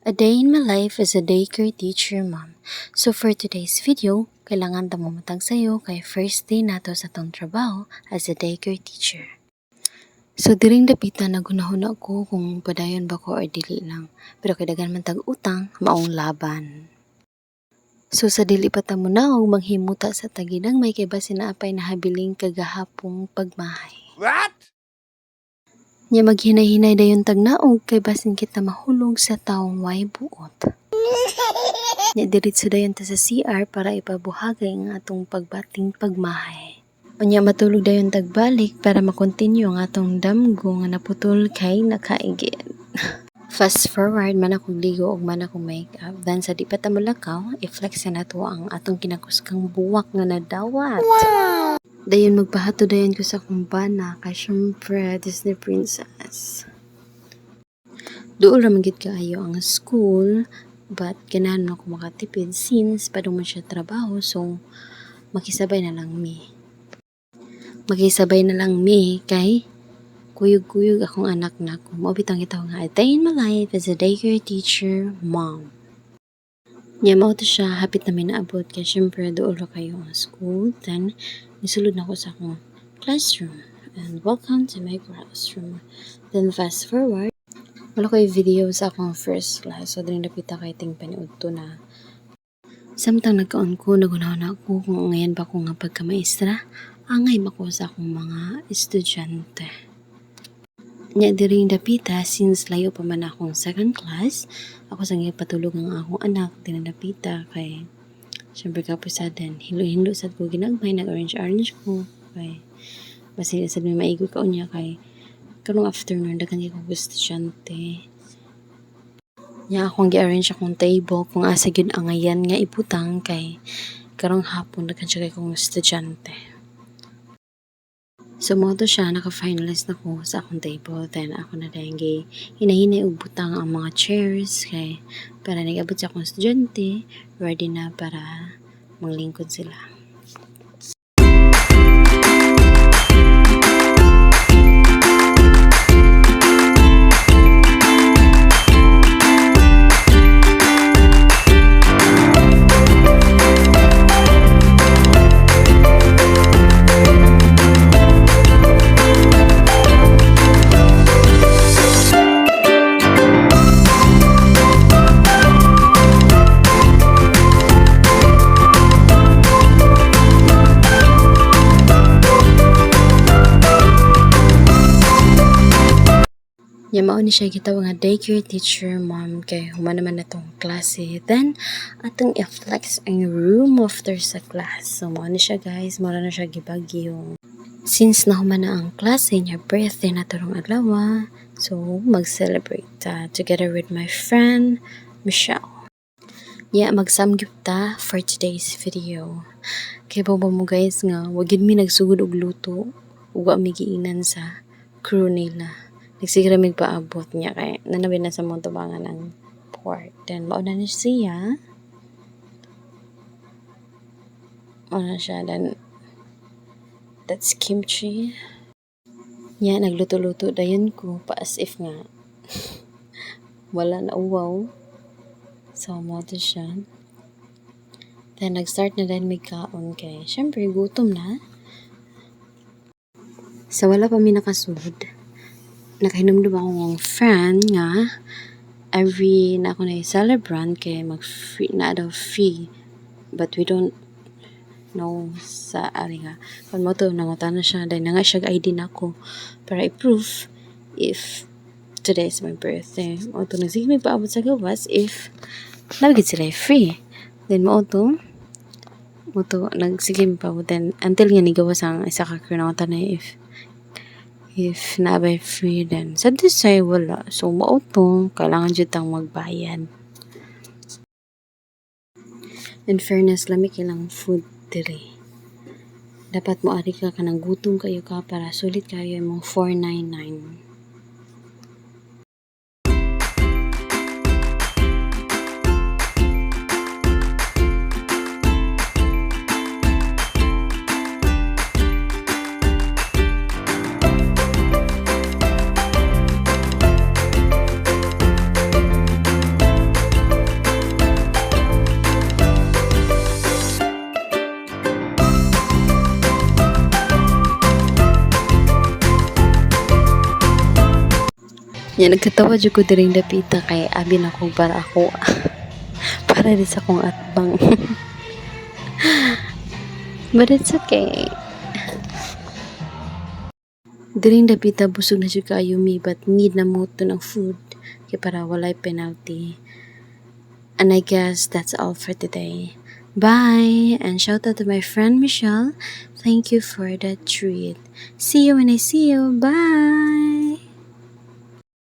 A day in my life as a daycare teacher mom. So for today's video, kailangan ta mamatag sayo kay first day nato sa tong trabaho as a daycare teacher. So diring dapitan nagunahon ako kung padayon ba ko or dili lang. Pero kay daghan man tag utang, maong laban. So sa dili pa ta muna og manghimuta sa tagidang may kay basin na apay nahabiling kagahapong pagmahay. What? Nya maghinay-hinay dayon tag naog kay basin kita mahulog sa taong way buot. Nya diretso dayon ta sa CR para ipabuhagay ang atong pagbating pagmahay. Unya matulog dayon tagbalik para makontinue ang atong damgo nga naputol kay nakaigid. Fast forward man akong ligo ug man akong makeup. Then sa di pa ta mulakaw, i-flex na nato ang atong kinakuskang buwak nga nadawat. Wow! Dayon magpahato dayon ko sa akong bana kay syempre Disney princess. Doon ra magid kaayo ang school, but ganahan ako makatipid since padung man siya trabaho, so makisabay na lang mi. Makisabay na lang mi kay kuyog-kuyog akong anak na ko. Mao bitang itaw nga a day in my life as a daycare teacher mom. Nya mao to siya, hapit na may naabot kay syempre doon ra kayo ang school. Then nisulod na ko sa akong classroom. And welcome to my classroom. Then fast forward, wala ko yung video sa akong first class. So din napita kay ting paniud to na. Samtang nagkaon ko, nagunaw na ako kung ngayon ba ko nga pagkamaestra, angay mako sa akong mga estudyante. Nya diring dapita, since layo pa man akong second class, ako sa patulog ang akong anak, tinadapita kay syempre kapusadan, hilo-hilo sad ko ginagmay, nag-orange ko kay basi sad may maigo ka unya kay karong afternoon daghan kay kong estudyante. Nya akong gi-arrange akong table kung asa gyud ang ayan nga ibutang kay karong hapon daghan siya kay kong estudyante. So mo to siya, naka-finalist na ko sa akong table. Then ako na dahil hinahinay og butang ang mga chairs kay para nag-abot sa akong estudyante, ready na para manglingkod sila. Nya mao ni siya gitawag nga daycare teacher mom kay human naman na tong klase. Then atong i-flex ang room after sa class. So mao ni siya guys, mao na siya gibagyo. Since nahuman na ang klase niya, birthday na tarong adlaw, so mag-celebrate together with my friend Michelle. Nya magsamgyup ta for today's video. Kay bobo mo guys nga wag gid mi nagsugod og luto ug wa mi giinan sa crew nila. Nagsigra mig paabot niya kay nanabi na sa mong tubangan ang pork. Then mauna na siya. Mauna siya. Then that's kimchi. Nya nagluto-luto dayon ko pa as if nga wala na uwaw. So mo to siya. Then nag-start na din may kaon kay syempre gutom na. So wala pa mi nakasunod. Nakahinumdum ako ng friend nga every na ako na celebrant kay mag-free na daw free, but we don't know sa ari nga kung mo to nangutan na siya dahil na nga siya ID na ako para i-prove if today is my birthday. Mo to nagsige may paabot sa gawas if nabigit sila free, then mo to nagsige may paabot then until nga ni gawas ang isa ka crew nangutan na if na-abay free then sa desay wala, so mautong kailangan dyan tang magbayad. In fairness lami kailang food diri, dapat mo ari ka kanang gutom kayo ka para sulit kayo yung 499. Nya nagkatawa jud ko diring dapita kay abi na ko para ako para di sa kong atbang. But it's okay. Diring dapita busog na jud kaayo mi but need na mo to ng food kay para walay penalty. And I guess that's all for today. Bye! And shout out to my friend Michelle. Thank you for the treat. See you when I see you. Bye!